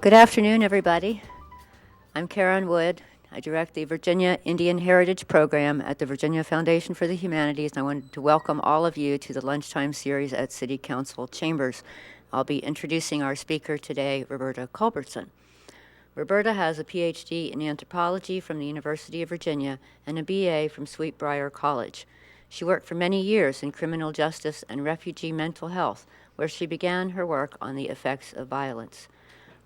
Good afternoon, everybody. I'm Karen Wood. I direct the Virginia Indian Heritage Program at the Virginia Foundation for the Humanities, and I wanted to welcome all of you to the lunchtime series at City Council Chambers. I'll be introducing our speaker today, Roberta Culbertson. Roberta has a PhD in anthropology from the University of Virginia and a BA from Sweetbriar College. She worked for many years in criminal justice and refugee mental health, where she began her work on the effects of violence.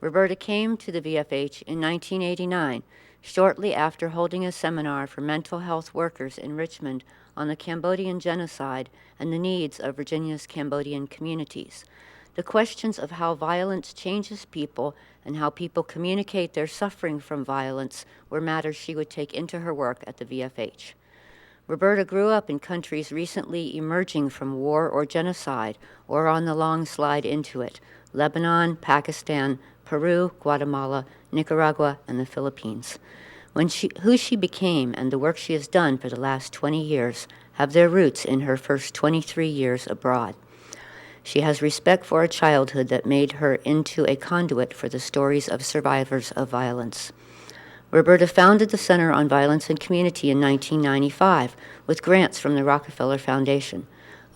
Roberta came to the VFH in 1989, shortly after holding a seminar for mental health workers in Richmond on the Cambodian genocide and the needs of Virginia's Cambodian communities. The questions of how violence changes people and how people communicate their suffering from violence were matters she would take into her work at the VFH. Roberta grew up in countries recently emerging from war or genocide or on the long slide into it: Lebanon, Pakistan, Peru, Guatemala, Nicaragua, and the Philippines. Who she became and the work she has done for the last 20 years have their roots in her first 23 years abroad. She has respect for a childhood that made her into a conduit for the stories of survivors of violence. Roberta founded the Center on Violence and Community in 1995 with grants from the Rockefeller Foundation.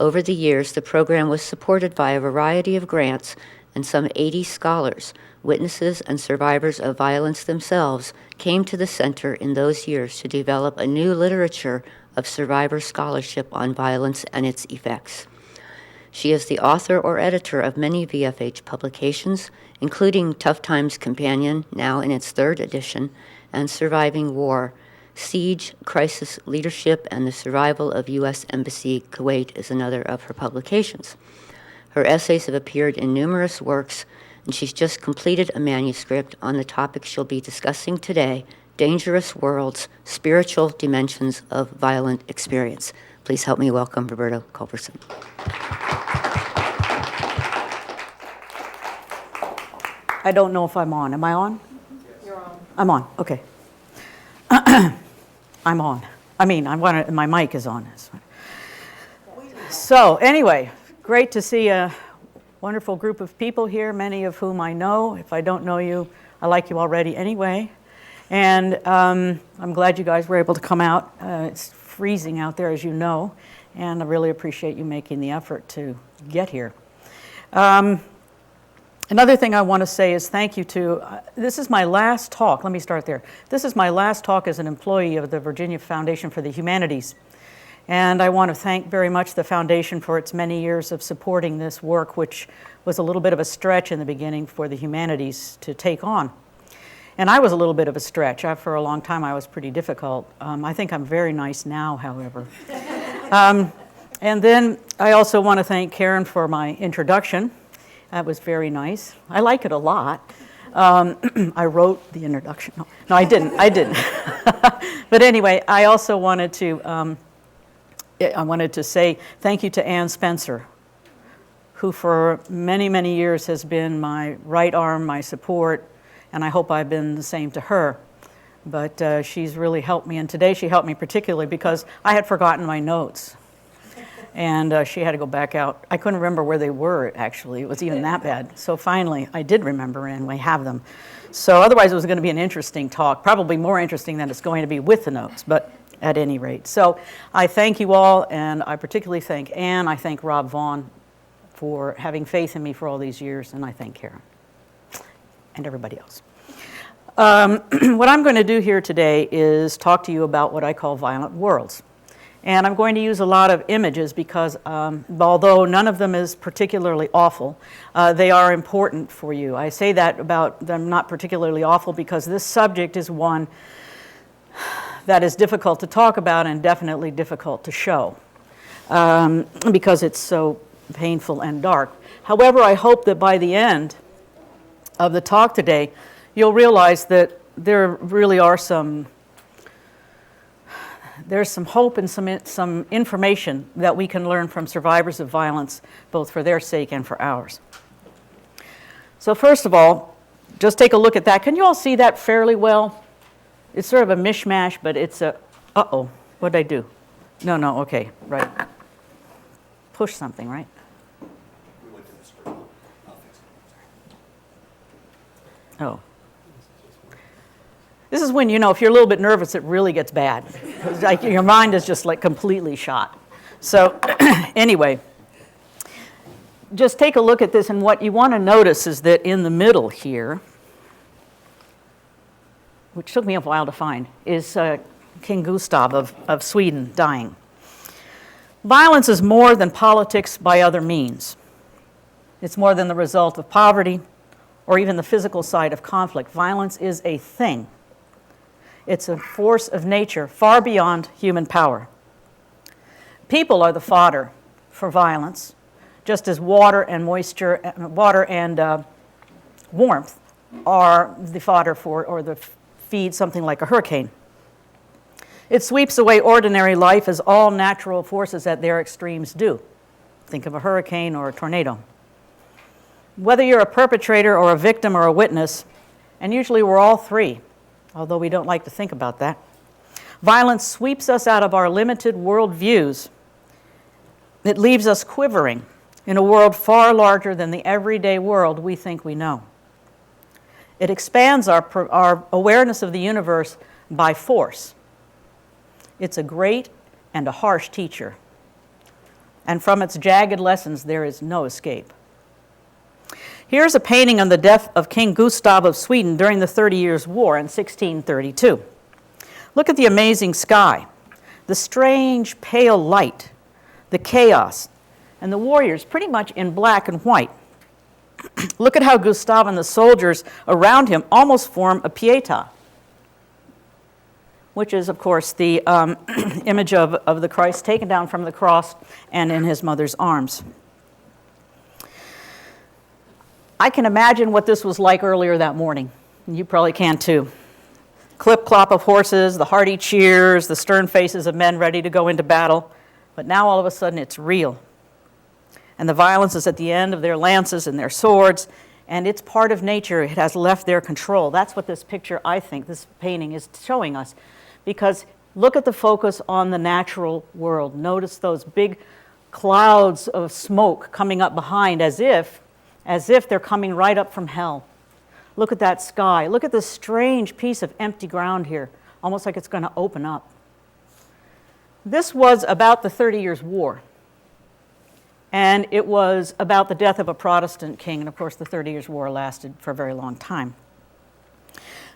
Over the years, the program was supported by a variety of grants, and some 80 scholars, witnesses, and survivors of violence themselves came to the center in those years to develop a new literature of survivor scholarship on violence and its effects. She is the author or editor of many VFH publications, including Tough Times Companion, now in its third edition, and Surviving War. Siege, Crisis Leadership, and the Survival of U.S. Embassy, Kuwait is another of her publications. Her essays have appeared in numerous works, and she's just completed a manuscript on the topic she'll be discussing today: Dangerous Worlds, Spiritual Dimensions of Violent Experience. Please help me welcome Roberta Culbertson. I don't know if I'm on. Am I on? You're on. I'm on. Okay. I'm on. My mic is on. So anyway, great to see a wonderful group of people here, many of whom I know. If I don't know you, I like you already anyway. And I'm glad you guys were able to come out. It's freezing out there, as you know, and I really appreciate you making the effort to get here. Another thing I want to say is thank you to, this is my last talk, let me start there. This is my last talk as an employee of the Virginia Foundation for the Humanities. And I want to thank very much the foundation for its many years of supporting this work, which was a little bit of a stretch in the beginning for the humanities to take on. And I was a little bit of a stretch. For a long time, I was pretty difficult. I think I'm very nice now, however. And then I also want to thank Karen for my introduction. That was very nice. I like it a lot. I wrote the introduction. No, I didn't. But anyway, I also wanted to say thank you to Ann Spencer, who for many, many years has been my right arm, my support, and I hope I've been the same to her. But she's really helped me, and today she helped me particularly because I had forgotten my notes. And she had to go back out. I couldn't remember where they were, actually. It was even that bad. So finally, I did remember, and we have them. So otherwise, it was going to be an interesting talk, probably more interesting than it's going to be with the notes, but at any rate. So I thank you all, and I particularly thank Anne. I thank Rob Vaughn for having faith in me for all these years, and I thank Karen and everybody else. What I'm going to do here today is talk to you about what I call violent worlds. And I'm going to use a lot of images because although none of them is particularly awful, they are important for you. I say that about them not particularly awful because this subject is one that is difficult to talk about and definitely difficult to show because it's so painful and dark. However, I hope that by the end of the talk today, you'll realize that there really are there's some hope and some information that we can learn from survivors of violence, both for their sake and for ours. So first of all, just take a look at that. Can you all see that fairly well? It's sort of a mishmash, but it's a, uh-oh, what'd I do? No, okay, right. Push something, right? Oh. This is when, if you're a little bit nervous, it really gets bad. It's like your mind is just like completely shot. So anyway, just take a look at this, and what you want to notice is that in the middle here, which took me a while to find, is King Gustav of Sweden dying. Violence is more than politics by other means. It's more than the result of poverty or even the physical side of conflict. Violence is a thing. It's a force of nature far beyond human power. People are the fodder for violence, just as water and moisture, water and warmth are the fodder for, or the feed something like a hurricane. It sweeps away ordinary life as all natural forces at their extremes do. Think of a hurricane or a tornado. Whether you're a perpetrator or a victim or a witness, and usually we're all three, although we don't like to think about that, violence sweeps us out of our limited world views. It leaves us quivering in a world far larger than the everyday world we think we know. It expands our awareness of the universe by force. It's a great and a harsh teacher. And from its jagged lessons, there is no escape. Here's a painting on the death of King Gustav of Sweden during the 30 Years' War in 1632. Look at the amazing sky, the strange pale light, the chaos, and the warriors pretty much in black and white. Look at how Gustav and the soldiers around him almost form a pietà, which is, of course, the image of the Christ taken down from the cross and in his mother's arms. I can imagine what this was like earlier that morning. You probably can too. Clip-clop of horses, the hearty cheers, the stern faces of men ready to go into battle. But now all of a sudden it's real. And the violence is at the end of their lances and their swords, and it's part of nature. It has left their control. That's what this picture, I think, this painting is showing us. Because look at the focus on the natural world. Notice those big clouds of smoke coming up behind as if they're coming right up from hell. Look at that sky. Look at this strange piece of empty ground here, almost like it's going to open up. This was about the 30 Years' War. And it was about the death of a Protestant king. And of course, the 30 Years' War lasted for a very long time.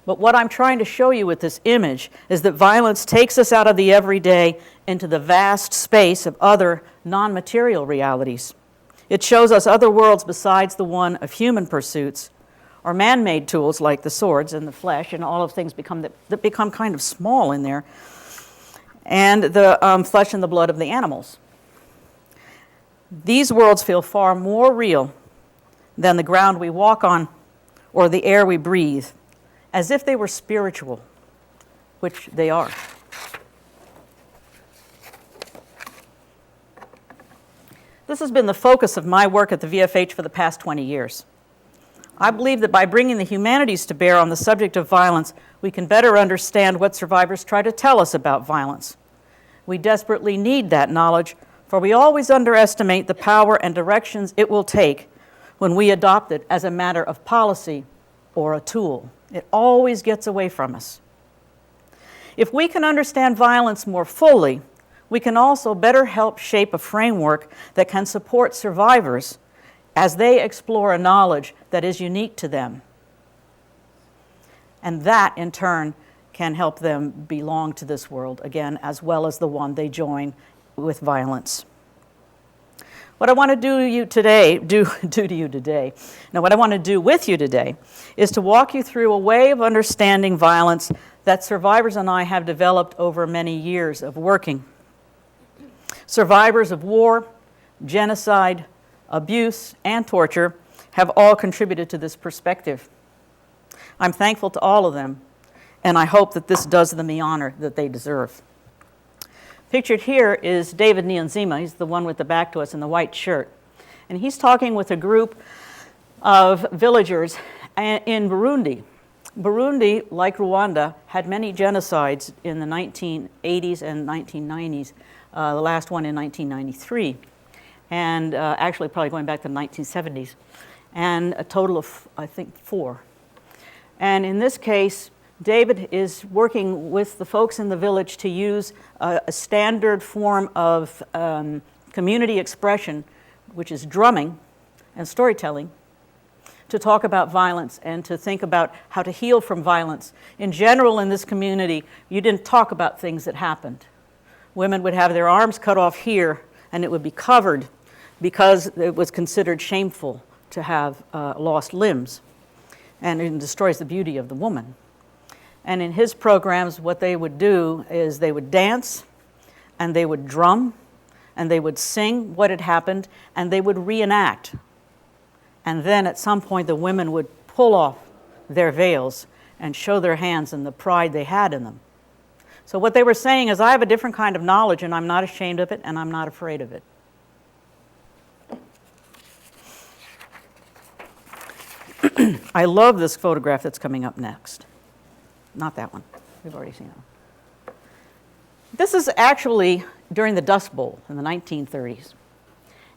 But what I'm trying to show you with this image is that violence takes us out of the everyday into the vast space of other non-material realities. It shows us other worlds besides the one of human pursuits, or man-made tools like the swords and the flesh, and all of things that become kind of small in there, and the flesh and the blood of the animals. These worlds feel far more real than the ground we walk on or the air we breathe, as if they were spiritual, which they are. This has been the focus of my work at the VFH for the past 20 years. I believe that by bringing the humanities to bear on the subject of violence, we can better understand what survivors try to tell us about violence. We desperately need that knowledge, for we always underestimate the power and directions it will take when we adopt it as a matter of policy or a tool. It always gets away from us. If we can understand violence more fully, we can also better help shape a framework that can support survivors as they explore a knowledge that is unique to them. And that, in turn, can help them belong to this world again, as well as the one they join with violence. What I want to do with you today is to walk you through a way of understanding violence that survivors and I have developed over many years of working. Survivors of war, genocide, abuse, and torture have all contributed to this perspective. I'm thankful to all of them, and I hope that this does them the honor that they deserve. Pictured here is David Niyonzima. He's the one with the back to us in the white shirt. And he's talking with a group of villagers in Burundi. Burundi, like Rwanda, had many genocides in the 1980s and 1990s. The last one in 1993, and actually probably going back to the 1970s, and a total of, I think, 4. And in this case, David is working with the folks in the village to use a standard form of community expression, which is drumming and storytelling, to talk about violence and to think about how to heal from violence. In general, in this community, you didn't talk about things that happened. Women would have their arms cut off here, and it would be covered because it was considered shameful to have lost limbs, and it destroys the beauty of the woman. And in his programs, what they would do is they would dance, and they would drum, and they would sing what had happened, and they would reenact. And then at some point, the women would pull off their veils and show their hands and the pride they had in them. So what they were saying is, I have a different kind of knowledge, and I'm not ashamed of it, and I'm not afraid of it. I love this photograph that's coming up next. Not that one. We've already seen it. This is actually during the Dust Bowl in the 1930s.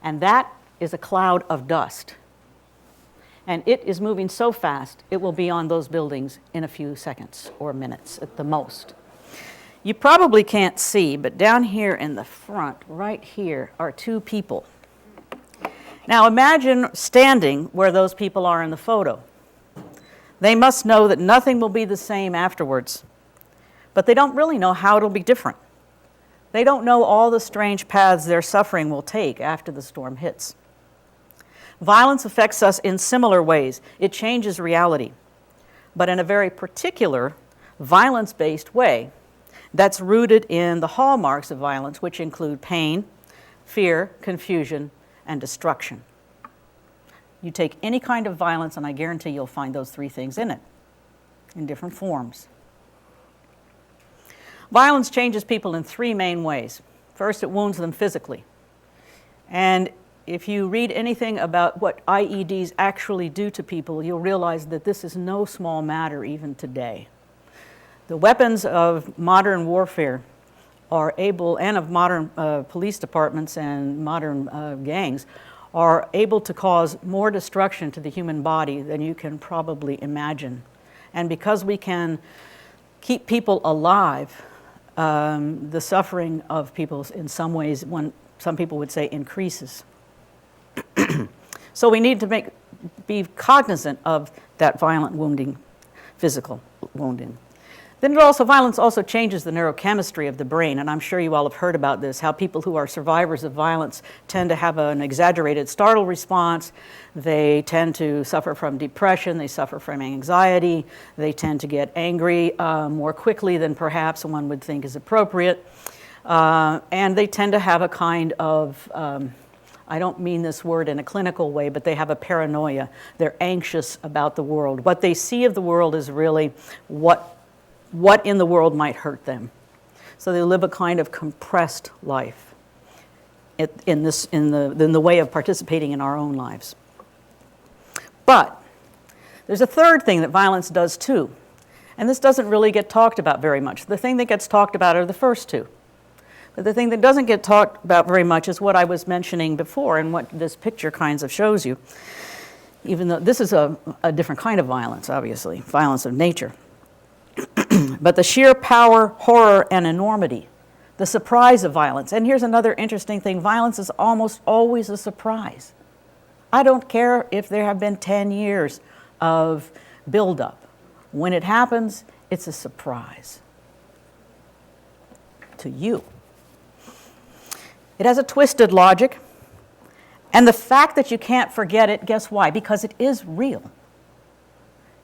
And that is a cloud of dust. And it is moving so fast, it will be on those buildings in a few seconds or minutes at the most. You probably can't see, but down here in the front, right here, are two people. Now imagine standing where those people are in the photo. They must know that nothing will be the same afterwards, but they don't really know how it'll be different. They don't know all the strange paths their suffering will take after the storm hits. Violence affects us in similar ways. It changes reality, but in a very particular, violence-based way that's rooted in the hallmarks of violence, which include pain, fear, confusion, and destruction. You take any kind of violence, and I guarantee you'll find those three things in it, in different forms. Violence changes people in three main ways. First, it wounds them physically. And if you read anything about what IEDs actually do to people, you'll realize that this is no small matter even today. The weapons of modern warfare are able, and of modern police departments and modern gangs, are able to cause more destruction to the human body than you can probably imagine. And because we can keep people alive, the suffering of people in some ways, some people would say, increases. So we need to be cognizant of that violent wounding, physical wounding. Then violence also changes the neurochemistry of the brain, and I'm sure you all have heard about this, how people who are survivors of violence tend to have an exaggerated startle response. They tend to suffer from depression, they suffer from anxiety, they tend to get angry more quickly than perhaps one would think is appropriate, and they tend to have a kind of, I don't mean this word in a clinical way, but they have a paranoia. They're anxious about the world. What they see of the world is really what in the world might hurt them. So they live a kind of compressed life in the way of participating in our own lives. But there's a third thing that violence does too, and this doesn't really get talked about very much. The thing that gets talked about are the first two. But the thing that doesn't get talked about very much is what I was mentioning before and what this picture kind of shows you, even though this is a different kind of violence, obviously, violence of nature. But the sheer power, horror, and enormity, the surprise of violence. And here's another interesting thing. Violence is almost always a surprise. I don't care if there have been 10 years of buildup. When it happens, it's a surprise to you. It has a twisted logic. And the fact that you can't forget it, guess why? Because it is real.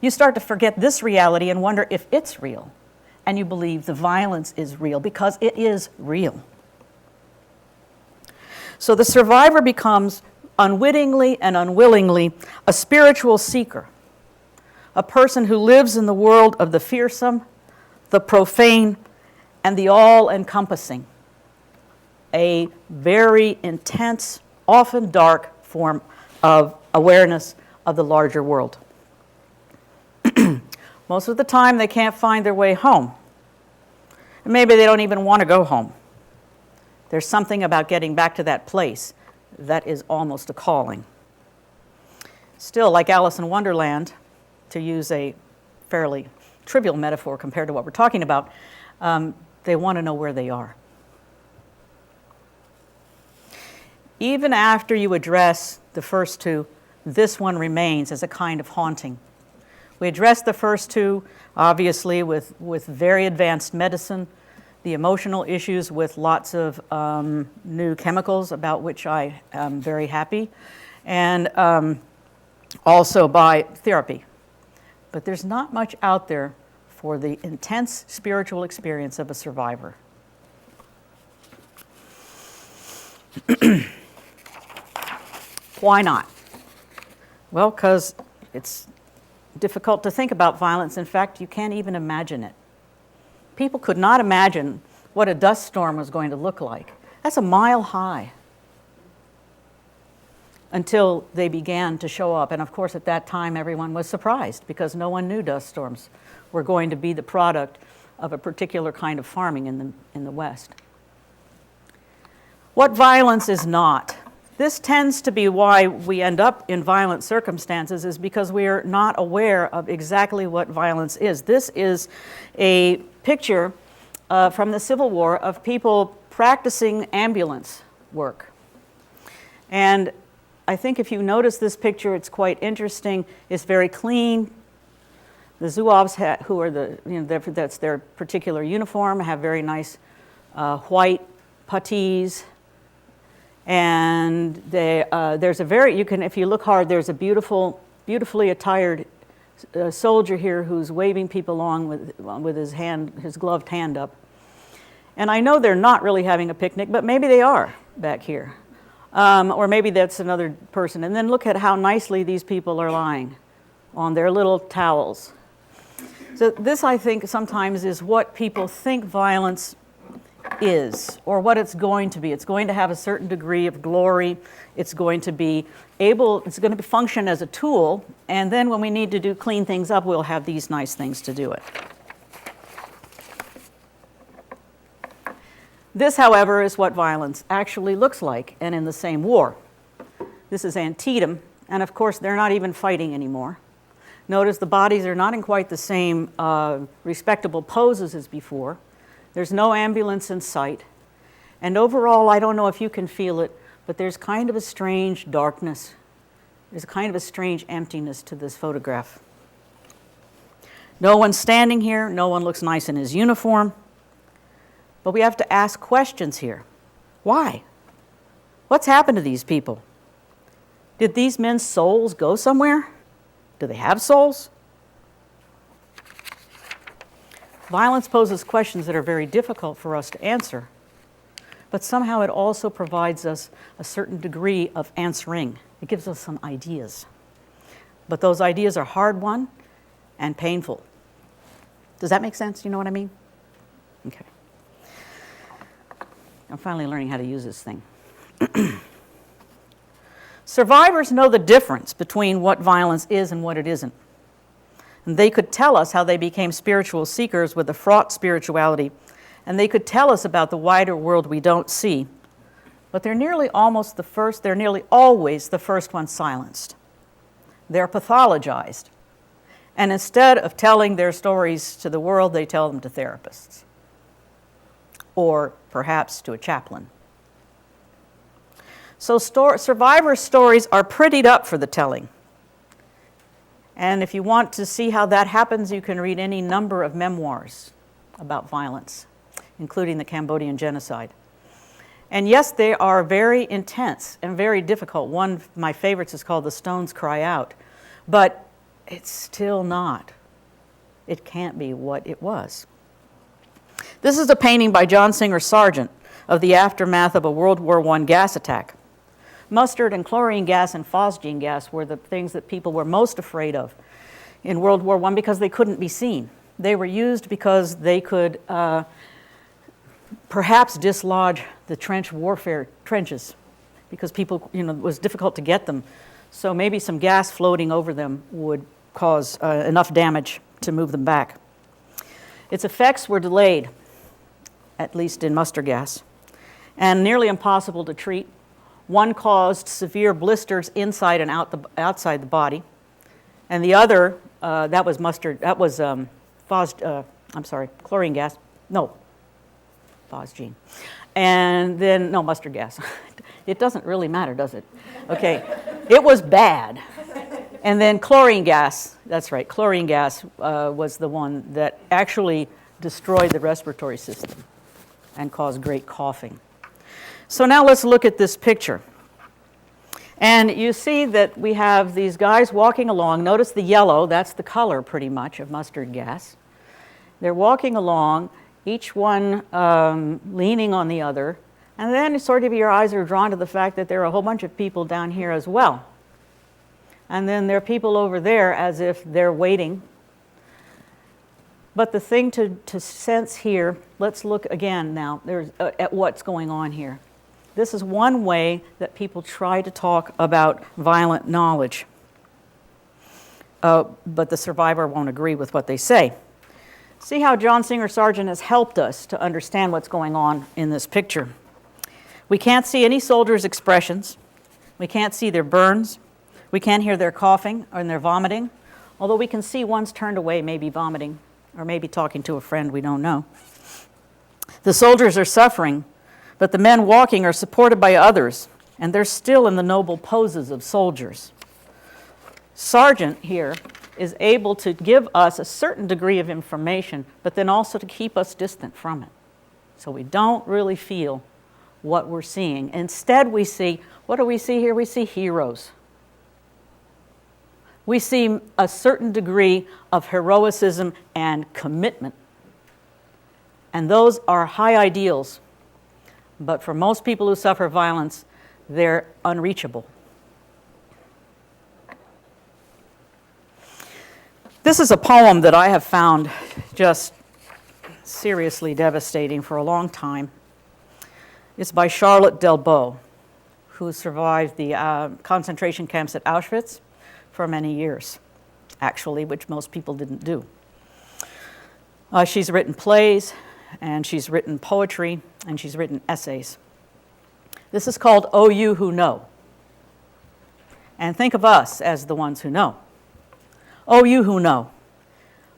You start to forget this reality and wonder if it's real. And you believe the violence is real because it is real. So the survivor becomes, unwittingly and unwillingly, a spiritual seeker, a person who lives in the world of the fearsome, the profane, and the all-encompassing, a very intense, often dark form of awareness of the larger world. Most of the time, they can't find their way home. And maybe they don't even want to go home. There's something about getting back to that place that is almost a calling. Still, like Alice in Wonderland, to use a fairly trivial metaphor compared to what we're talking about. They want to know where they are. Even after you address the first two, this one remains as a kind of haunting. We addressed the first two, obviously, with very advanced medicine, the emotional issues with lots of new chemicals about which I am very happy, and also by therapy. But there's not much out there for the intense spiritual experience of a survivor. Why not? Well, because it's difficult to think about violence. In fact, you can't even imagine it. People could not imagine what a dust storm was going to look like. That's a mile high. Until they began to show up. And of course, at that time, everyone was surprised because no one knew dust storms were going to be the product of a particular kind of farming in the West. What violence is not. This tends to be why we end up in violent circumstances, is because we are not aware of exactly what violence is. This is a picture from the Civil War of people practicing ambulance work. And I think if you notice this picture, it's quite interesting. It's very clean. The Zouaves, who are that's their particular uniform, have very nice white puttees. And there's a very, if you look hard, there's a beautifully attired soldier here who's waving people along with his gloved hand up. And I know they're not really having a picnic, but maybe they are back here. Or maybe that's another person. And then look at how nicely these people are lying on their little towels. So this, I think, sometimes is what people think violence is, or what it's going to be. It's going to have a certain degree of glory. It's going to function as a tool, and then when we need to clean things up, we'll have these nice things to do it. This, however, is what violence actually looks like, and in the same war. This is Antietam, and of course they're not even fighting anymore. Notice the bodies are not in quite the same respectable poses as before. There's no ambulance in sight. And overall, I don't know if you can feel it, but there's kind of a strange darkness. There's kind of a strange emptiness to this photograph. No one's standing here. No one looks nice in his uniform. But we have to ask questions here. Why? What's happened to these people? Did these men's souls go somewhere? Do they have souls? Violence poses questions that are very difficult for us to answer, but somehow it also provides us a certain degree of answering. It gives us some ideas. But those ideas are hard-won and painful. Does that make sense? You know what I mean? Okay. I'm finally learning how to use this thing. Survivors know the difference between what violence is and what it isn't. And they could tell us how they became spiritual seekers with a fraught spirituality, and they could tell us about the wider world we don't see. But they're nearly always the first ones silenced. They're pathologized. And instead of telling their stories to the world, they tell them to therapists. Or perhaps to a chaplain. So survivor stories are prettied up for the telling. And if you want to see how that happens, you can read any number of memoirs about violence, including the Cambodian genocide. And yes, they are very intense and very difficult. One of my favorites is called The Stones Cry Out. But it's still not. It can't be what it was. This is a painting by John Singer Sargent of the aftermath of a World War I gas attack. Mustard and chlorine gas and phosgene gas were the things that people were most afraid of in World War I because they couldn't be seen. They were used because they could perhaps dislodge the trench warfare trenches because people, it was difficult to get them. So maybe some gas floating over them would cause enough damage to move them back. Its effects were delayed, at least in mustard gas, and nearly impossible to treat. One caused severe blisters inside and outside the body, and the other that was mustard, that was chlorine gas. No, phosgene. And then, no, mustard gas. It doesn't really matter, does it? Okay, it was bad. And then chlorine gas, that's right, chlorine gas was the one that actually destroyed the respiratory system and caused great coughing. So now let's look at this picture. And you see that we have these guys walking along. Notice the yellow, that's the color pretty much of mustard gas. They're walking along, each one leaning on the other. And then sort of your eyes are drawn to the fact that there are a whole bunch of people down here as well. And then there are people over there as if they're waiting. But the thing to sense here, let's look again now at what's going on here. This is one way that people try to talk about violent knowledge. But the survivor won't agree with what they say. See how John Singer Sargent has helped us to understand what's going on in this picture. We can't see any soldiers' expressions. We can't see their burns. We can't hear their coughing or their vomiting, although we can see one's turned away, maybe vomiting, or maybe talking to a friend, we don't know. The soldiers are suffering, but the men walking are supported by others, and they're still in the noble poses of soldiers. Sargent here is able to give us a certain degree of information, but then also to keep us distant from it. So we don't really feel what we're seeing. Instead, we see, what do we see here? We see heroes. We see a certain degree of heroicism and commitment. And those are high ideals. But for most people who suffer violence, they're unreachable. This is a poem that I have found just seriously devastating for a long time. It's by Charlotte Delbo, who survived the concentration camps at Auschwitz for many years, actually, which most people didn't do. She's written plays, and she's written poetry, and she's written essays. This is called "O You Who Know." And think of us as the ones who know. O you who know.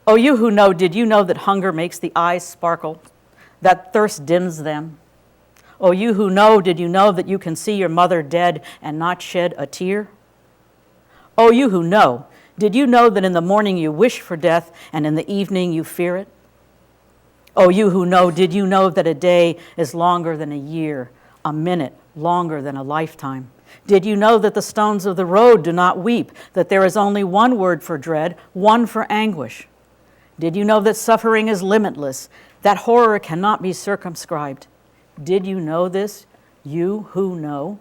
O you who know, did you know that hunger makes the eyes sparkle, that thirst dims them? O you who know, did you know that you can see your mother dead and not shed a tear? O you who know, did you know that in the morning you wish for death and in the evening you fear it? O you who know, did you know that a day is longer than a year, a minute longer than a lifetime? Did you know that the stones of the road do not weep, that there is only one word for dread, one for anguish? Did you know that suffering is limitless, that horror cannot be circumscribed? Did you know this, you who know?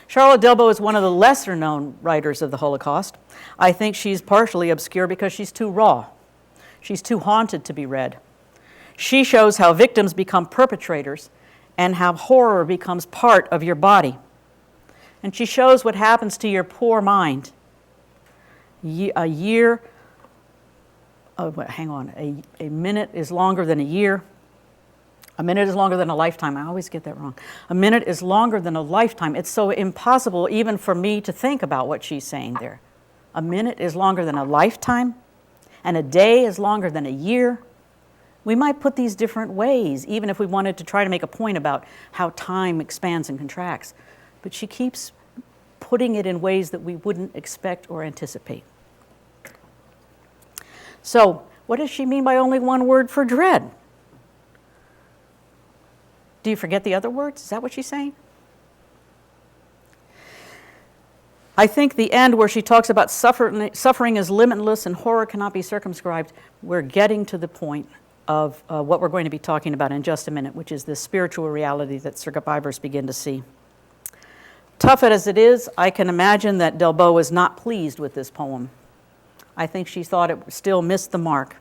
Charlotte Delbo is one of the lesser-known writers of the Holocaust. I think she's partially obscure because she's too raw. She's too haunted to be read. She shows how victims become perpetrators and how horror becomes part of your body. And she shows what happens to your poor mind. A minute is longer than a year. A minute is longer than a lifetime. I always get that wrong. A minute is longer than a lifetime. It's so impossible even for me to think about what she's saying there. A minute is longer than a lifetime, and a day is longer than a year. We might put these different ways, even if we wanted to try to make a point about how time expands and contracts. But she keeps putting it in ways that we wouldn't expect or anticipate. So, what does she mean by only one word for dread? Do you forget the other words? Is that what she's saying? I think the end where she talks about suffering is limitless and horror cannot be circumscribed, we're getting to the point of what we're going to be talking about in just a minute, which is this spiritual reality that survivors begin to see. Tough as it is, I can imagine that Delbo was not pleased with this poem. I think she thought it still missed the mark.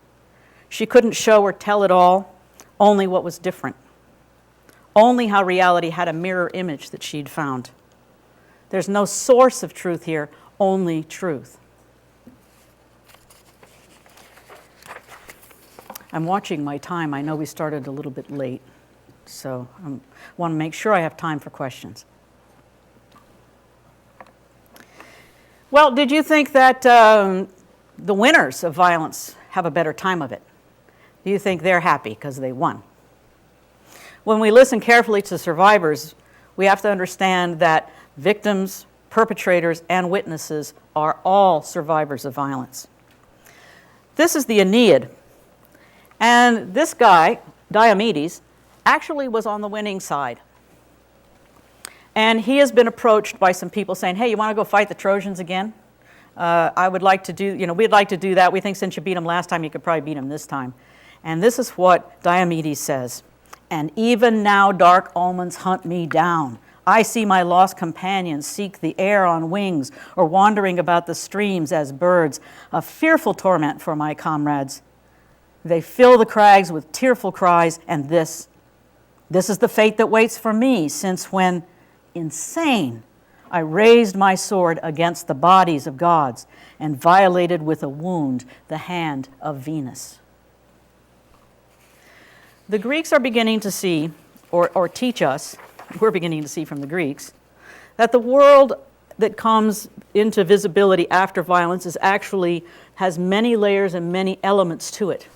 She couldn't show or tell it all, only what was different. Only how reality had a mirror image that she'd found. There's no source of truth here, only truth. I'm watching my time. I know we started a little bit late, so I want to make sure I have time for questions. Well, did you think that the winners of violence have a better time of it? Do you think they're happy because they won? When we listen carefully to survivors, we have to understand that victims, perpetrators, and witnesses are all survivors of violence. This is the Aeneid. And this guy, Diomedes, actually was on the winning side. And he has been approached by some people saying, hey, you want to go fight the Trojans again? I would like to do, we'd like to do that. We think since you beat them last time, you could probably beat them this time. And this is what Diomedes says. And even now dark omens hunt me down. I see my lost companions seek the air on wings or wandering about the streams as birds, a fearful torment for my comrades. They fill the crags with tearful cries, and this is the fate that waits for me, since when, insane, I raised my sword against the bodies of gods and violated with a wound the hand of Venus. The Greeks are beginning to see, or teach us, we're beginning to see from the Greeks, that the world that comes into visibility after violence has many layers and many elements to it,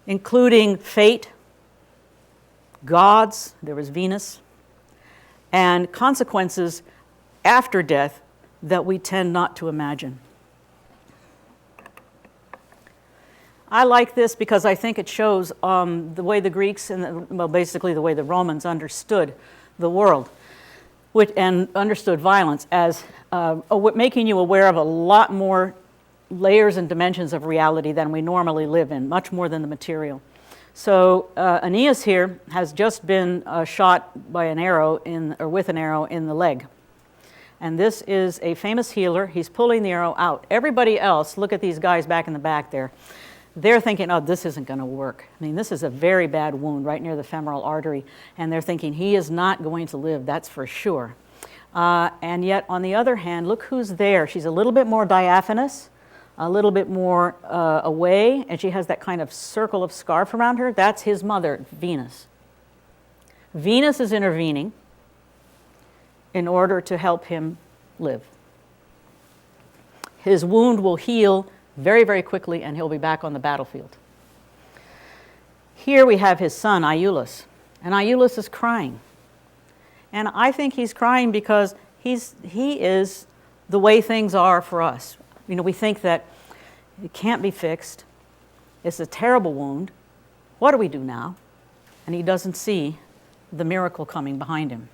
including fate, gods, there was Venus, and consequences after death that we tend not to imagine. I like this because I think it shows the way the Greeks, basically the way the Romans understood the world and understood violence as making you aware of a lot more layers and dimensions of reality than we normally live in, much more than the material. So Aeneas here has just been shot by an arrow with an arrow in the leg. And this is a famous healer. He's pulling the arrow out. Everybody else, look at these guys back in the back there. They're thinking, oh, this isn't going to work. I mean, this is a very bad wound right near the femoral artery. And they're thinking, he is not going to live, that's for sure. And yet, on the other hand, look who's there. She's a little bit more diaphanous, a little bit more away, and she has that kind of circle of scarf around her. That's his mother, Venus. Venus is intervening in order to help him live. His wound will heal very, very quickly, and he'll be back on the battlefield. Here we have his son, Iulus, and Iulus is crying. And I think he's crying because he is the way things are for us. You know, we think that it can't be fixed. It's a terrible wound. What do we do now? And he doesn't see the miracle coming behind him.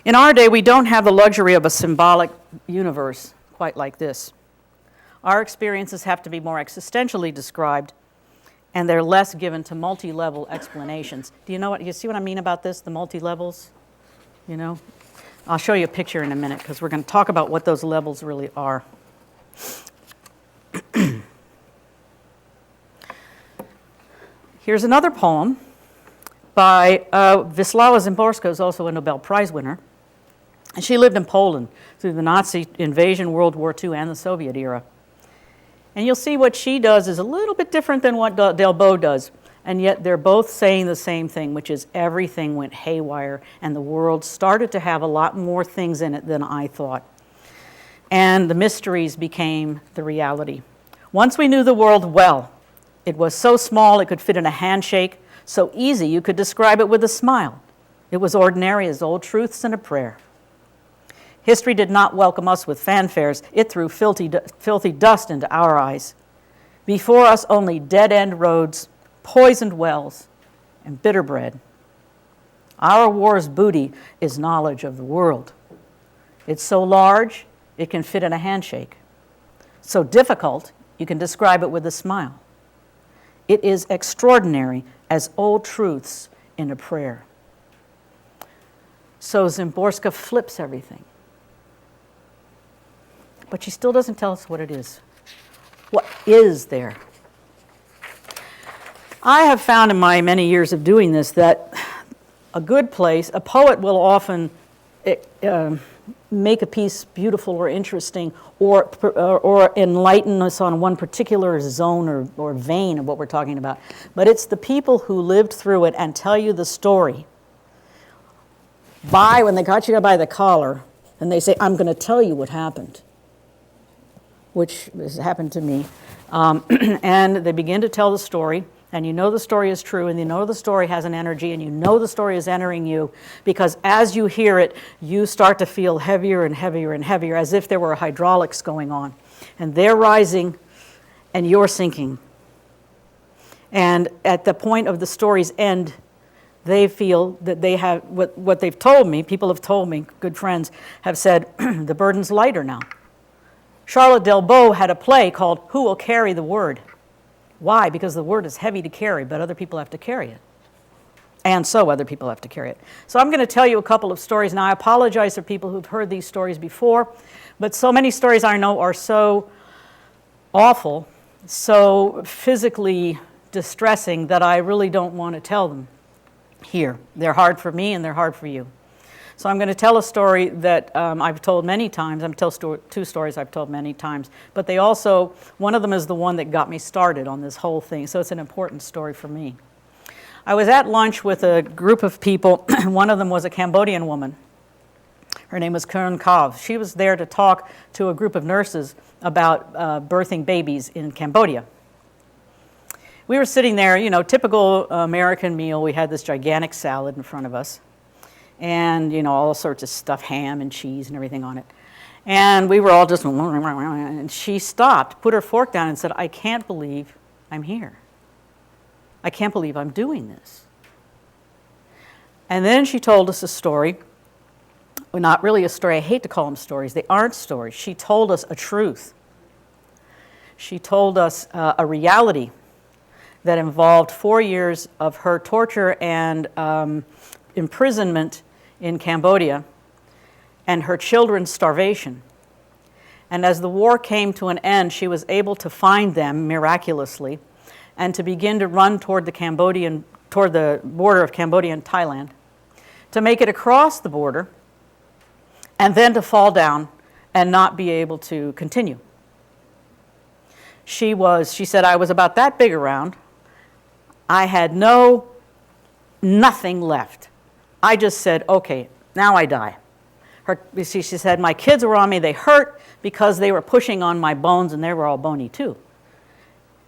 In our day, we don't have the luxury of a symbolic universe quite like this. Our experiences have to be more existentially described, and they're less given to multi-level explanations. Do you see what I mean about this, the multi-levels? You know? I'll show you a picture in a minute because we're going to talk about what those levels really are. Here's another poem by Wisława Szymborska, who's also a Nobel Prize winner. And she lived in Poland through the Nazi invasion, World War II, and the Soviet era. And you'll see what she does is a little bit different than what Delbo does. And yet they're both saying the same thing, which is everything went haywire and the world started to have a lot more things in it than I thought. And the mysteries became the reality. Once we knew the world well, it was so small it could fit in a handshake, so easy you could describe it with a smile. It was ordinary as old truths and a prayer. History did not welcome us with fanfares. It threw filthy dust into our eyes. Before us only dead-end roads, poisoned wells, and bitter bread. Our war's booty is knowledge of the world. It's so large, it can fit in a handshake. So difficult, you can describe it with a smile. It is extraordinary as old truths in a prayer. So Szymborska flips everything. But she still doesn't tell us what it is. What is there? I have found in my many years of doing this that a good place, a poet will often make a piece beautiful or interesting or enlighten us on one particular zone or vein of what we're talking about. But it's the people who lived through it and tell you the story when they got you by the collar And they say, I'm going to tell you what happened, which has happened to me. And they begin to tell the story, and you know the story is true, and you know the story has an energy, and you know the story is entering you, because as you hear it, you start to feel heavier and heavier and heavier, as if there were hydraulics going on. And they're rising, and you're sinking. And at the point of the story's end, they feel that they have, what they've told me, people have told me, good friends, have said, the burden's lighter now. Charlotte Delbo had a play called Who Will Carry the Word? Why? Because the word is heavy to carry, but other people have to carry it. And so other people have to carry it. So I'm going to tell you a couple of stories. Now, I apologize for people who've heard these stories before, but so many stories I know are so awful, so physically distressing that I really don't want to tell them here. They're hard for me and they're hard for you. So I'm going to tell a story that I've told many times. I'm going to tell two stories I've told many times. But they also, one of them is the one that got me started on this whole thing. So it's an important story for me. I was at lunch with a group of people. One of them was a Cambodian woman. Her name was Kern Kav. She was there to talk to a group of nurses about birthing babies in Cambodia. We were sitting there, you know, typical American meal. We had this gigantic salad in front of us. And, you know, all sorts of stuff, ham and cheese and everything on it. And we were all just, and she stopped, put her fork down and said, I can't believe I'm here. I can't believe I'm doing this. And then she told us a story. Well, not really a story. I hate to call them stories. They aren't stories. She told us a truth. She told us a reality that involved 4 years of her torture and imprisonment in Cambodia and her children's starvation. And as the war came to an end, she was able to find them miraculously and to begin to run toward the border of Cambodia and Thailand, to make it across the border, and then to fall down and not be able to continue. She said, I was about that big around. I had nothing left. I just said, okay, now I die. She said, my kids were on me. They hurt because they were pushing on my bones, and they were all bony too.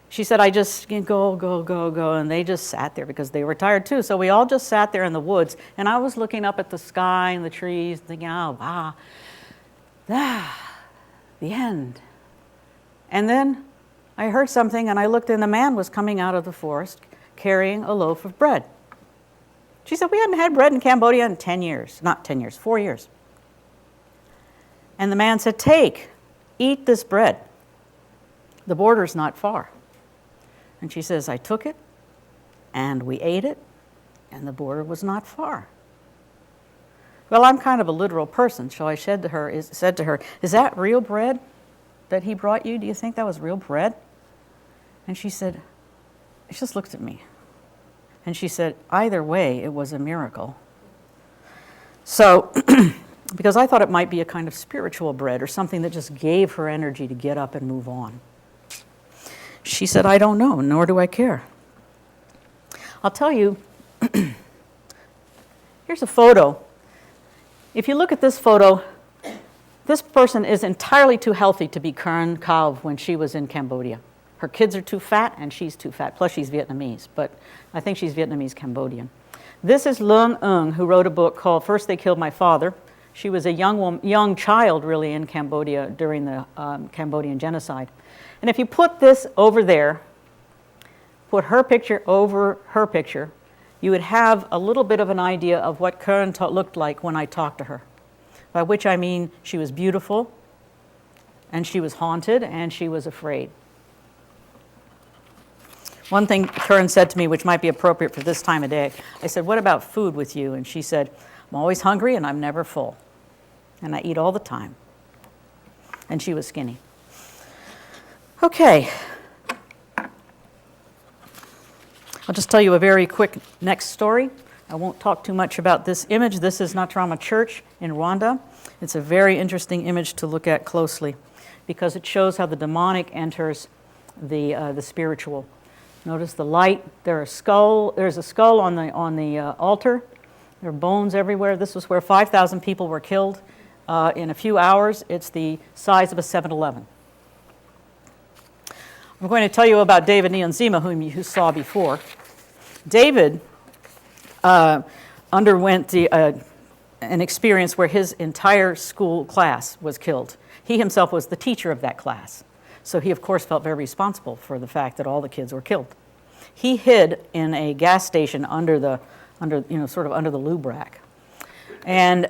She said, I just go, and they just sat there because they were tired too. So we all just sat there in the woods, and I was looking up at the sky and the trees, thinking, the end. And then I heard something, and I looked, and a man was coming out of the forest carrying a loaf of bread. She said, we hadn't had bread in Cambodia in 10 years. Not 10 years, 4 years. And the man said, eat this bread. The border's not far. And she says, I took it, and we ate it, and the border was not far. Well, I'm kind of a literal person, so I said to her, is that real bread that he brought you? Do you think that was real bread? And she said, she just looked at me. And she said, either way, it was a miracle. So, because I thought it might be a kind of spiritual bread or something that just gave her energy to get up and move on. She said, I don't know, nor do I care. I'll tell you, here's a photo. If you look at this photo, this person is entirely too healthy to be Kern Kav when she was in Cambodia. Her kids are too fat, and she's too fat. Plus, she's Vietnamese, but I think she's Vietnamese-Cambodian. This is Lung Ung, who wrote a book called First They Killed My Father. She was a young child, really, in Cambodia during the Cambodian genocide. And if you put this over there, put her picture over her picture, you would have a little bit of an idea of what Kern looked like when I talked to her. By which I mean she was beautiful, and she was haunted, and she was afraid. One thing Kern said to me, which might be appropriate for this time of day, I said, what about food with you? And she said, I'm always hungry and I'm never full. And I eat all the time. And she was skinny. Okay. I'll just tell you a very quick next story. I won't talk too much about this image. This is Notre-Dame Church in Rwanda. It's a very interesting image to look at closely because it shows how the demonic enters the spiritual. Notice the light. There's a skull on the altar. There are bones everywhere. This was where 5,000 people were killed In a few hours, it's the size of a 7-Eleven. I'm going to tell you about David Niyonzima, whom you saw before. David underwent an experience where his entire school class was killed. He himself was the teacher of that class. So he, of course, felt very responsible for the fact that all the kids were killed. He hid in a gas station under the lube rack. And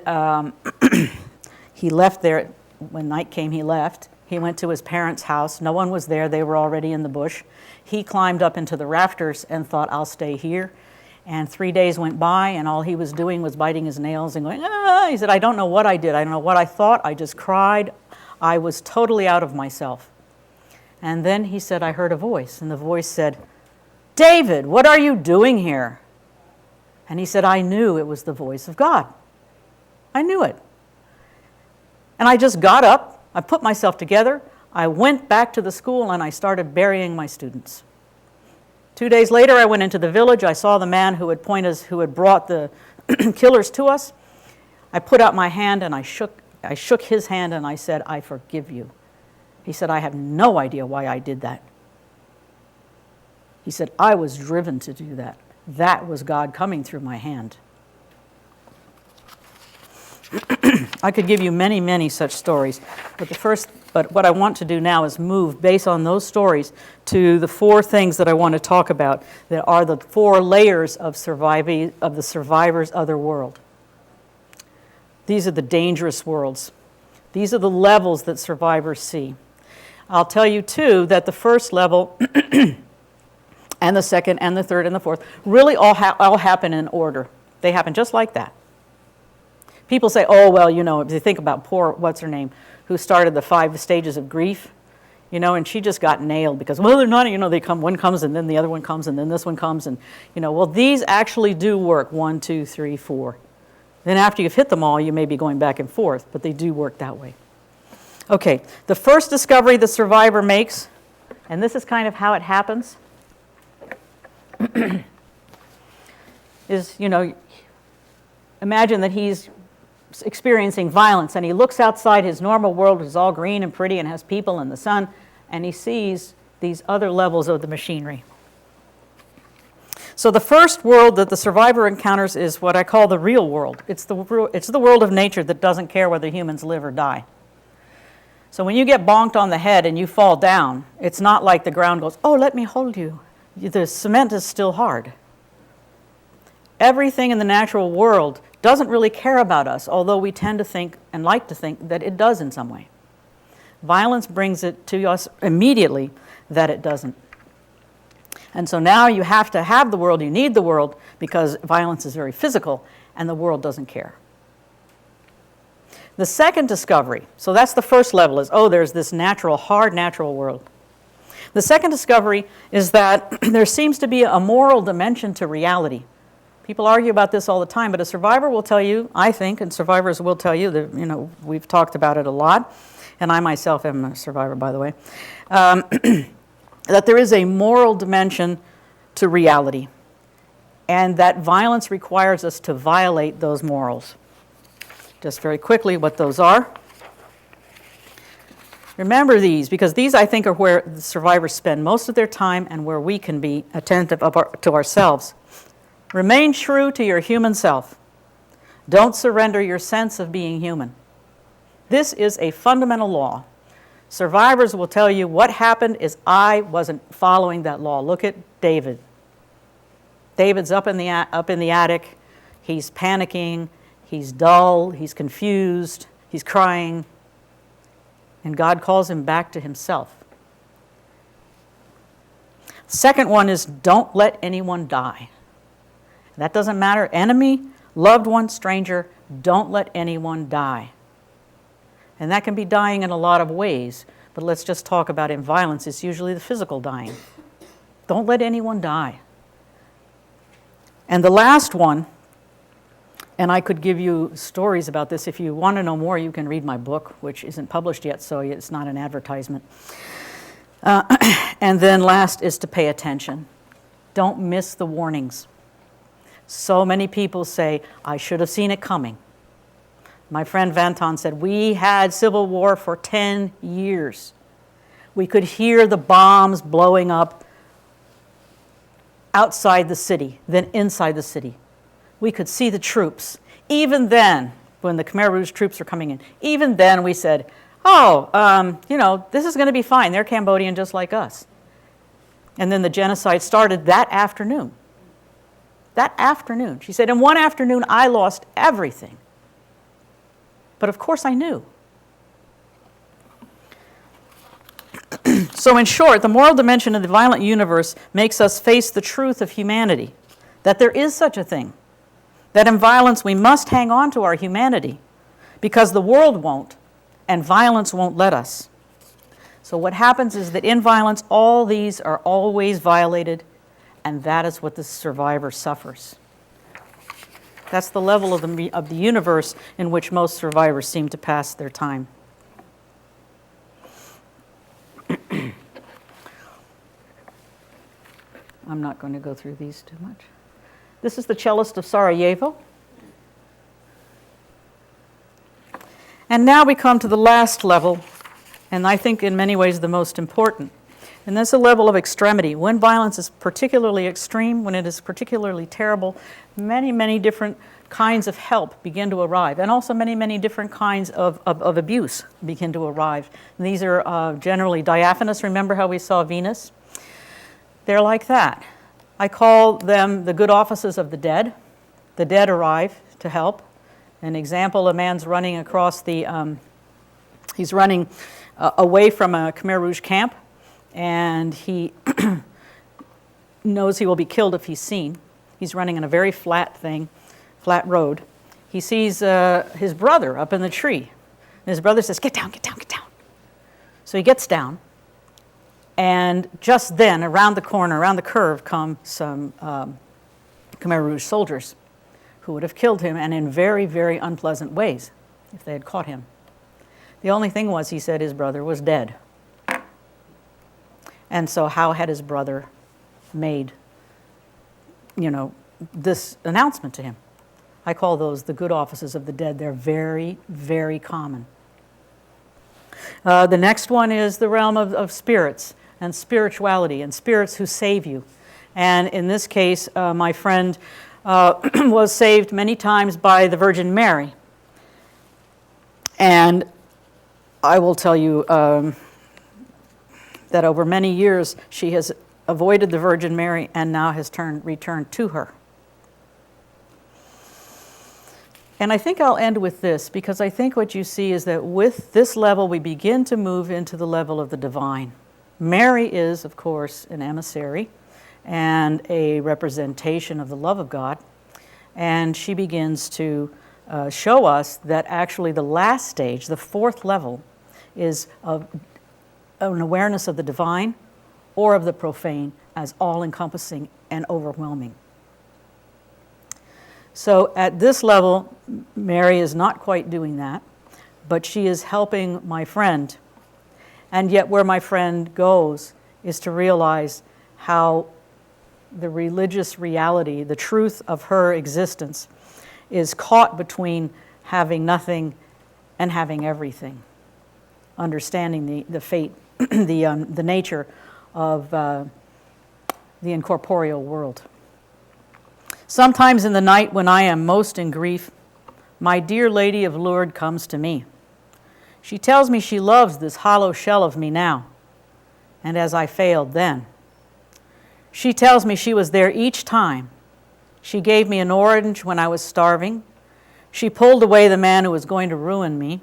he left there. When night came, he left. He went to his parents' house. No one was there. They were already in the bush. He climbed up into the rafters and thought, I'll stay here. And 3 days went by, and all he was doing was biting his nails and going, ah! He said, I don't know what I did. I don't know what I thought. I just cried. I was totally out of myself. And then he said, I heard a voice, and the voice said, David, what are you doing here? And he said, I knew it was the voice of God. I knew it. And I just got up, I put myself together, I went back to the school, and I started burying my students. 2 days later, I went into the village. I saw the man who had brought the killers to us. I put out my hand, and I shook his hand, and I said, I forgive you. He said, I have no idea why I did that. He said, I was driven to do that. That was God coming through my hand. I could give you many, many such stories, but what I want to do now is move, based on those stories, to the 4 things that I want to talk about that are the 4 layers of the survivor's other world. These are the dangerous worlds. These are the levels that survivors see. I'll tell you, too, that the first level and the second and the third and the fourth really all happen in order. They happen just like that. People say, oh, well, if you think about poor, what's-her-name, who started the 5 stages of grief, and she just got nailed because, well, they're not, one comes and then the other one comes and then this one comes and, well, these actually do work, 1, 2, 3, 4. Then after you've hit them all, you may be going back and forth, but they do work that way. Okay, the first discovery the survivor makes, and this is kind of how it happens, is, imagine that he's experiencing violence, and he looks outside his normal world, which is all green and pretty and has people and the sun, and he sees these other levels of the machinery. So the first world that the survivor encounters is what I call the real world. It's the world of nature that doesn't care whether humans live or die. So when you get bonked on the head and you fall down, it's not like the ground goes, oh, let me hold you. The cement is still hard. Everything in the natural world doesn't really care about us, although we tend to think and like to think that it does in some way. Violence brings it to us immediately that it doesn't. And so now you have to have the world, you need the world, because violence is very physical, and the world doesn't care. The second discovery, so that's the first level, is, oh, there's this natural, hard natural world. The second discovery is that there seems to be a moral dimension to reality. People argue about this all the time, but a survivor will tell you, I think, and survivors will tell you, that, we've talked about it a lot, and I myself am a survivor, by the way, that there is a moral dimension to reality, and that violence requires us to violate those morals. Just very quickly, what those are. Remember these, because these, I think, are where the survivors spend most of their time and where we can be attentive to ourselves. Remain true to your human self. Don't surrender your sense of being human. This is a fundamental law. Survivors will tell you what happened is I wasn't following that law. Look at David. David's up in the attic. He's panicking. He's dull. He's confused. He's crying. And God calls him back to himself. Second one is don't let anyone die. That doesn't matter. Enemy, loved one, stranger, don't let anyone die. And that can be dying in a lot of ways, but let's just talk about in violence. It's usually the physical dying. Don't let anyone die. And the last one, and I could give you stories about this. If you want to know more, you can read my book, which isn't published yet, so it's not an advertisement. And then last is to pay attention. Don't miss the warnings. So many people say, I should have seen it coming. My friend Vanton said, we had civil war for 10 years. We could hear the bombs blowing up outside the city, then inside the city. We could see the troops. Even then, when the Khmer Rouge troops were coming in, even then we said, this is going to be fine. They're Cambodian just like us. And then the genocide started that afternoon. That afternoon. She said, in one afternoon, I lost everything. But of course I knew. So in short, the moral dimension of the violent universe makes us face the truth of humanity, that there is such a thing, that in violence we must hang on to our humanity, because the world won't, and violence won't let us. So what happens is that in violence, all these are always violated, and that is what the survivor suffers. That's the level of the universe in which most survivors seem to pass their time. I'm not going to go through these too much. This is the cellist of Sarajevo. And now we come to the last level, and I think in many ways the most important. And that's a level of extremity. When violence is particularly extreme, when it is particularly terrible, many, many different kinds of help begin to arrive, and also many, many different kinds of abuse begin to arrive. And these are generally diaphanous. Remember how we saw Venus? They're like that. I call them the good offices of the dead. The dead arrive to help. An example, a man's running across he's running away from a Khmer Rouge camp, and he knows he will be killed if he's seen. He's running on a very flat road. He sees his brother up in the tree. And his brother says, get down, get down, get down. So he gets down. And just then, around the corner, around the curve, come some Khmer Rouge soldiers who would have killed him, and in very, very unpleasant ways if they had caught him. The only thing was, he said his brother was dead. And so how had his brother made, this announcement to him? I call those the good offices of the dead. They're very, very common. The next one is the realm of spirits and spirituality, and spirits who save you. And in this case, my friend was saved many times by the Virgin Mary. And I will tell you that over many years, she has avoided the Virgin Mary and now has returned to her. And I think I'll end with this, because I think what you see is that with this level, we begin to move into the level of the divine. Mary is, of course, an emissary and a representation of the love of God. And she begins to show us that actually the last stage, the fourth level, is of an awareness of the divine or of the profane as all-encompassing and overwhelming. So at this level, Mary is not quite doing that, but she is helping my friend. And yet where my friend goes is to realize how the religious reality, the truth of her existence, is caught between having nothing and having everything, understanding the fate, the nature of the incorporeal world. Sometimes in the night when I am most in grief, my dear Lady of Lourdes comes to me. She tells me she loves this hollow shell of me now, and as I failed then. She tells me she was there each time. She gave me an orange when I was starving. She pulled away the man who was going to ruin me.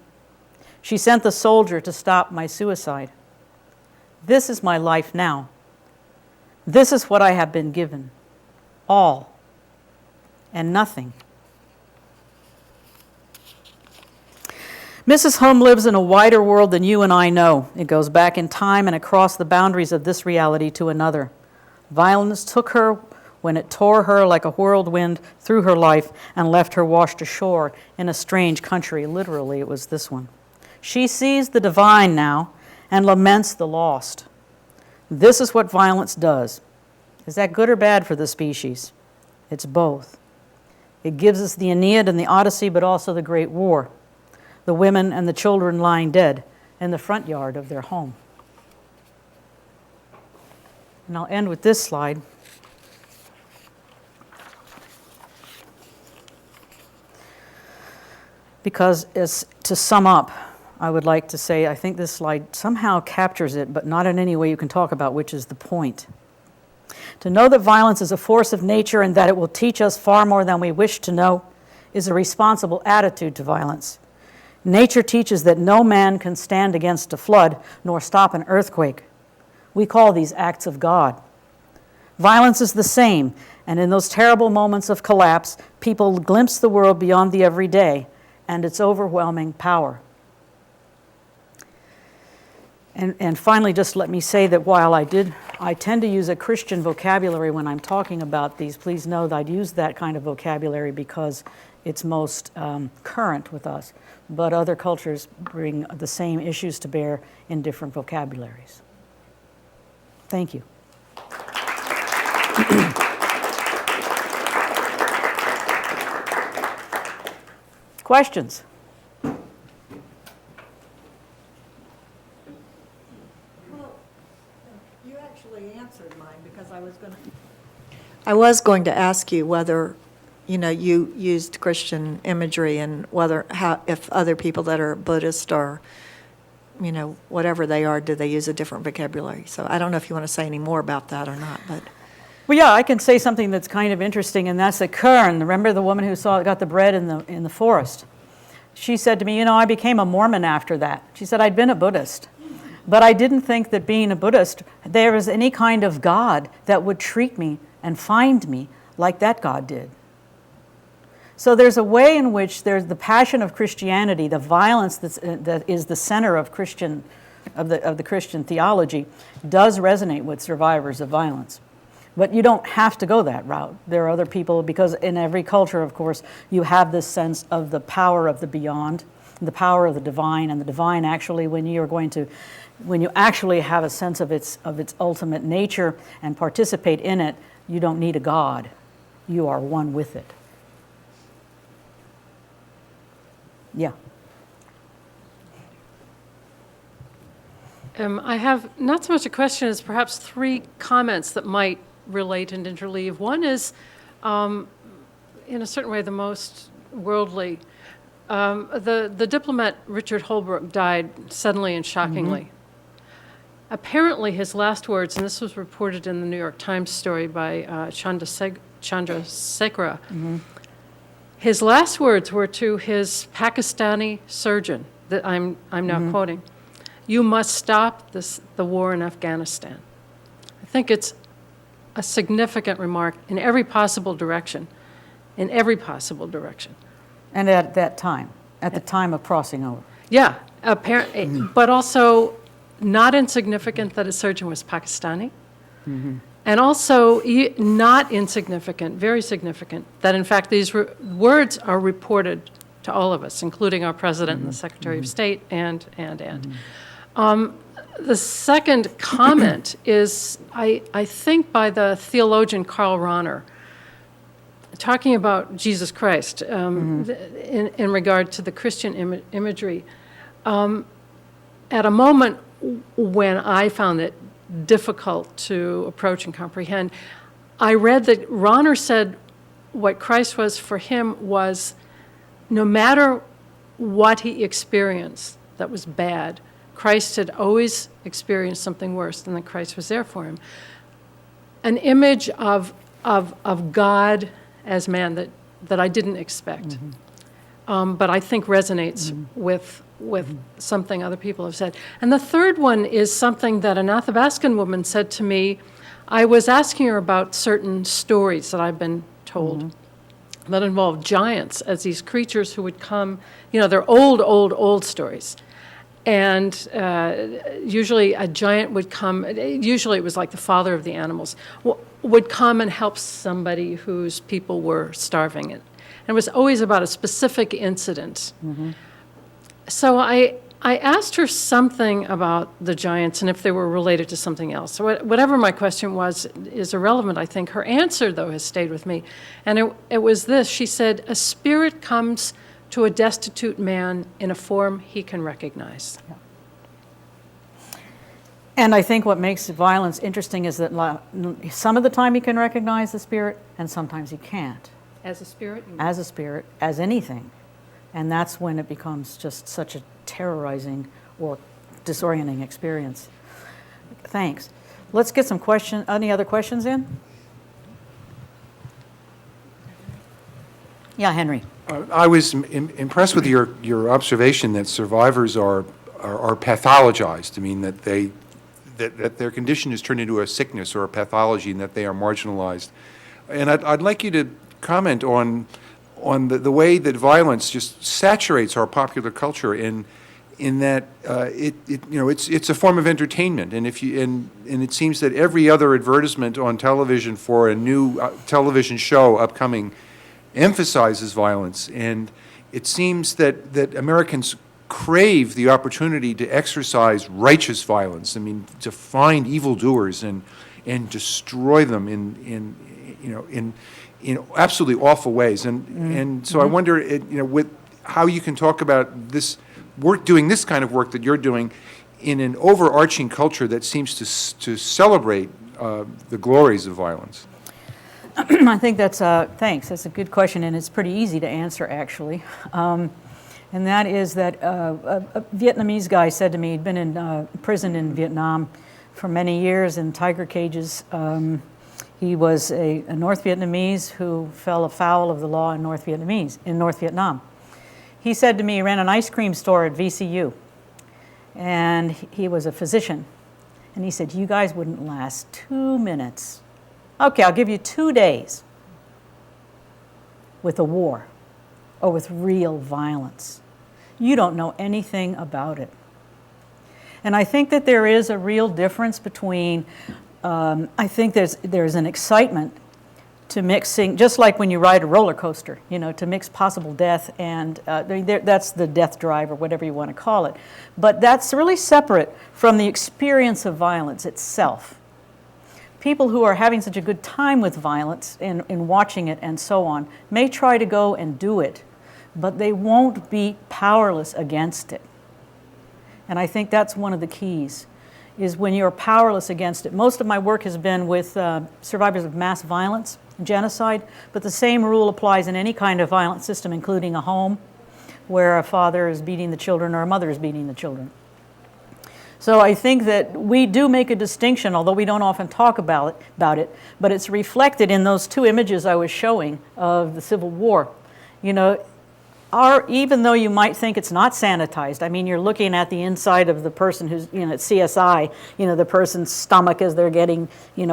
She sent the soldier to stop my suicide. This is my life now. This is what I have been given. All and nothing. Mrs. Home lives in a wider world than you and I know. It goes back in time and across the boundaries of this reality to another. Violence took her when it tore her like a whirlwind through her life and left her washed ashore in a strange country. Literally, it was this one. She sees the divine now and laments the lost. This is what violence does. Is that good or bad for the species? It's both. It gives us the Aeneid and the Odyssey, but also the Great War. the women and the children lying dead in the front yard of their home. And I'll end with this slide. Because to sum up, I would like to say, I think this slide somehow captures it, but not in any way you can talk about, which is the point. To know that violence is a force of nature and that it will teach us far more than we wish to know is a responsible attitude to violence. Nature teaches that no man can stand against a flood nor stop an earthquake. We call these acts of God. Violence is the same, and in those terrible moments of collapse, people glimpse the world beyond the everyday and its overwhelming power. And finally, just let me say that while I tend to use a Christian vocabulary when I'm talking about these, please know that I'd use that kind of vocabulary because it's most current with us. But other cultures bring the same issues to bear in different vocabularies. Thank you. Questions? You actually answered mine because I was going to ask you whether, you used Christian imagery and if other people that are Buddhist or, whatever they are, do they use a different vocabulary? So I don't know if you want to say any more about that or not, but. Well, yeah, I can say something that's kind of interesting, and that's that Karen, remember the woman who got the bread in the forest? She said to me, I became a Mormon after that. She said, I'd been a Buddhist, but I didn't think that being a Buddhist, there was any kind of God that would treat me and find me like that God did. So there's a way in which there's the passion of Christianity, the violence that is the center of the Christian theology, does resonate with survivors of violence. But you don't have to go that route. There are other people, because in every culture, of course, you have this sense of the power of the beyond, the power of the divine, and the divine actually, when you actually have a sense of its ultimate nature and participate in it, you don't need a God. You are one with it. Yeah. I have not so much a question as perhaps three comments that might relate and interleave. One is, in a certain way, the most worldly. The diplomat Richard Holbrooke died suddenly and shockingly. Mm-hmm. Apparently, his last words, and this was reported in the New York Times story by Chandrasekhara, mm-hmm. His last words were to his Pakistani surgeon, that I'm now mm-hmm. quoting, "You must stop the war in Afghanistan." I think it's a significant remark in every possible direction, And at that time, at the time of crossing over. Yeah, apparently, but also not insignificant that his surgeon was Pakistani. Mm-hmm. And also not insignificant, very significant, that in fact these words are reported to all of us, including our president mm-hmm. and the Secretary mm-hmm. of State and. Mm-hmm. The second comment is, I think, by the theologian Karl Rahner, talking about Jesus Christ mm-hmm. in regard to the Christian imagery. At a moment when I found it difficult to approach and comprehend, I read that Rahner said what Christ was for him was, no matter what he experienced that was bad, Christ had always experienced something worse, and that Christ was there for him. An image of God as man that I didn't expect, mm-hmm. But I think resonates mm-hmm. with mm-hmm. something other people have said. And the third one is something that an Athabascan woman said to me. I was asking her about certain stories that I've been told mm-hmm. that involved giants as these creatures who would come, they're old stories. And usually a giant would come, usually it was like the father of the animals, would come and help somebody whose people were starving. And it was always about a specific incident. Mm-hmm. So I asked her something about the giants and if they were related to something else. So whatever my question was is irrelevant, I think. Her answer, though, has stayed with me. And it was this. She said, a spirit comes to a destitute man in a form he can recognize. And I think what makes violence interesting is that some of the time you can recognize the spirit, and sometimes you can't. As a spirit? As a spirit, as anything. And that's when it becomes just such a terrorizing or disorienting experience. Thanks. Let's get some any other questions in? Yeah, Henry. I was impressed with your observation that survivors are pathologized. I mean, that that their condition is turned into a sickness or a pathology, and that they are marginalized. And I'd like you to comment on the way that violence just saturates our popular culture in that it's a form of entertainment, and and it seems that every other advertisement on television for a new television show upcoming emphasizes violence, and it seems that Americans crave the opportunity to exercise righteous violence. I mean, to find evildoers and destroy them in absolutely awful ways. And so I wonder, with how you can talk about this work, doing this kind of work that you're doing in an overarching culture that seems to celebrate the glories of violence. I think thanks. That's a good question, and it's pretty easy to answer, actually. And that is that a Vietnamese guy said to me, he'd been in prison in Vietnam for many years in tiger cages. He was a North Vietnamese who fell afoul of the law in North Vietnam. He said to me, he ran an ice cream store at VCU, and he was a physician. And he said, you guys wouldn't last 2 minutes. Okay, I'll give you 2 days with a war or with real violence. You don't know anything about it. And I think that there is a real difference between, I think there's an excitement to mixing, just like when you ride a roller coaster, to mix possible death and that's the death drive or whatever you want to call it. But that's really separate from the experience of violence itself. People who are having such a good time with violence in watching it and so on may try to go and do it, but they won't be powerless against it. And I think that's one of the keys, is when you're powerless against it. Most of my work has been with survivors of mass violence, genocide, but the same rule applies in any kind of violent system, including a home where a father is beating the children or a mother is beating the children. So I think that we do make a distinction, although we don't often talk about it, but it's reflected in those 2 images I was showing of the Civil War. Even though you might think it's not sanitized, I mean, you're looking at the inside of the person who's, at CSI, the person's stomach as they're getting,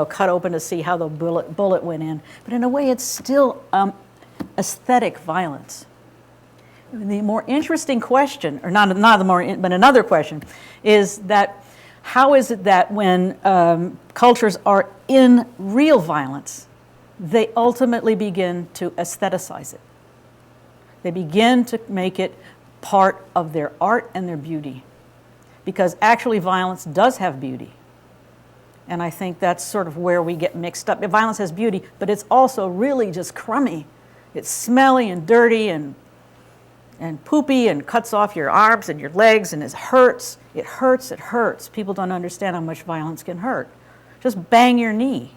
cut open to see how the bullet went in. But in a way, it's still aesthetic violence. The more interesting question, or not the more, but another question, is that how is it that when cultures are in real violence, they ultimately begin to aestheticize it? They begin to make it part of their art and their beauty, because actually violence does have beauty. And I think that's sort of where we get mixed up. Violence has beauty, but it's also really just crummy. It's smelly and dirty and poopy and cuts off your arms and your legs, and it hurts. It hurts, it hurts. People don't understand how much violence can hurt. Just bang your knee.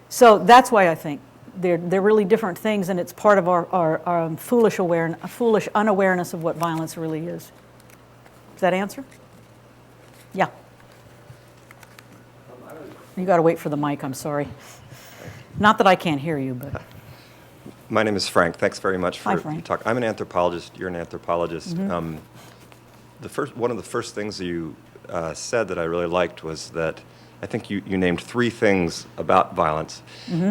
So that's why I think they're really different things, and it's part of our foolish unawareness of what violence really is. Does that answer? Yeah. You got to wait for the mic, I'm sorry. Not that I can't hear you, but... My name is Frank. Thanks very much for Hi, your Frank. talk. I'm an anthropologist. You're an anthropologist. Mm-hmm. One of the first things you said that I really liked was that I think you named 3 things about violence,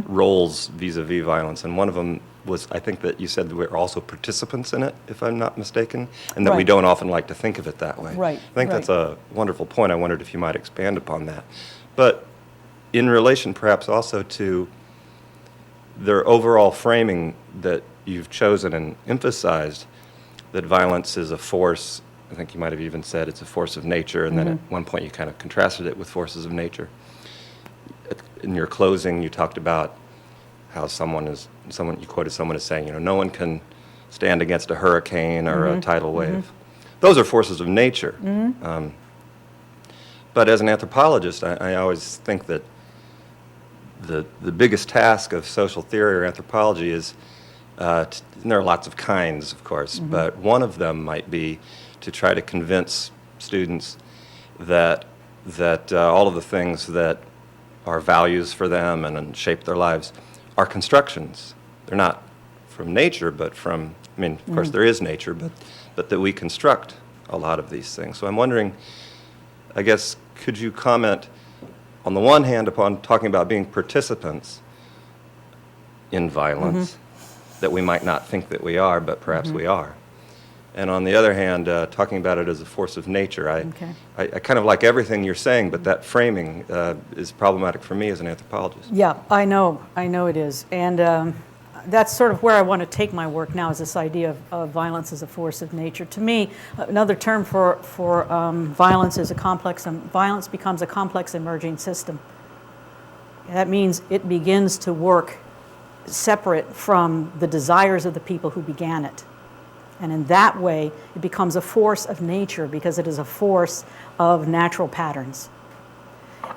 roles vis-a-vis violence, and one of them was, I think that you said that we're also participants in it, if I'm not mistaken, and that we Right. don't often like to think of it that way. Right, I think right. that's a wonderful point. I wondered if you might expand upon that. But in relation perhaps also to their overall framing that you've chosen and emphasized, that violence is a force. I think you might have even said it's a force of nature, and then at one point you kind of contrasted it with forces of nature. In your closing, you talked about how you quoted someone as saying, no one can stand against a hurricane or a tidal wave. Those are forces of nature. But as an anthropologist, I always think that the biggest task of social theory or anthropology is, and there are lots of kinds, of course, but one of them might be to try to convince students that all of the things that are values for them and shape their lives are constructions. They're not from nature, but from, of course there is nature, but that we construct a lot of these things. So I'm wondering, I guess, could you comment on the one hand upon talking about being participants in violence, that we might not think that we are, but perhaps we are. And on the other hand, talking about it as a force of nature. I kind of like everything you're saying, but that framing is problematic for me as an anthropologist. Yeah, I know it is. And that's sort of where I want to take my work now, is this idea of violence as a force of nature. To me, another term for violence is violence becomes a complex emerging system. That means it begins to work separate from the desires of the people who began it. And in that way, it becomes a force of nature because it is a force of natural patterns.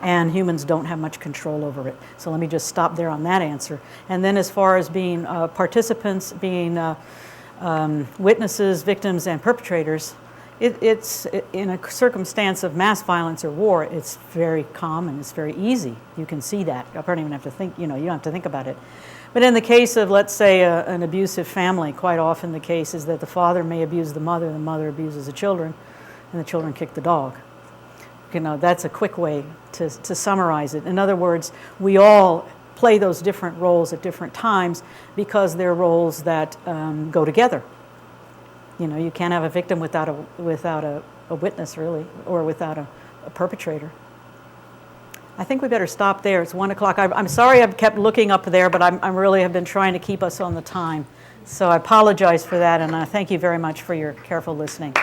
And humans don't have much control over it. So let me just stop there on that answer. And then as far as being participants, being witnesses, victims, and perpetrators, it's in a circumstance of mass violence or war, it's very common, it's very easy. You can see that. You don't even have to think, you don't have to think about it. But in the case of, let's say, an abusive family, quite often the case is that the father may abuse the mother abuses the children, and the children kick the dog. That's a quick way to summarize it. In other words, we all play those different roles at different times because they're roles that go together. You can't have a victim without a witness, really, or without a perpetrator. I think we better stop there. It's 1 o'clock. I'm sorry I've kept looking up there, but I really have been trying to keep us on the time. So I apologize for that, and I thank you very much for your careful listening.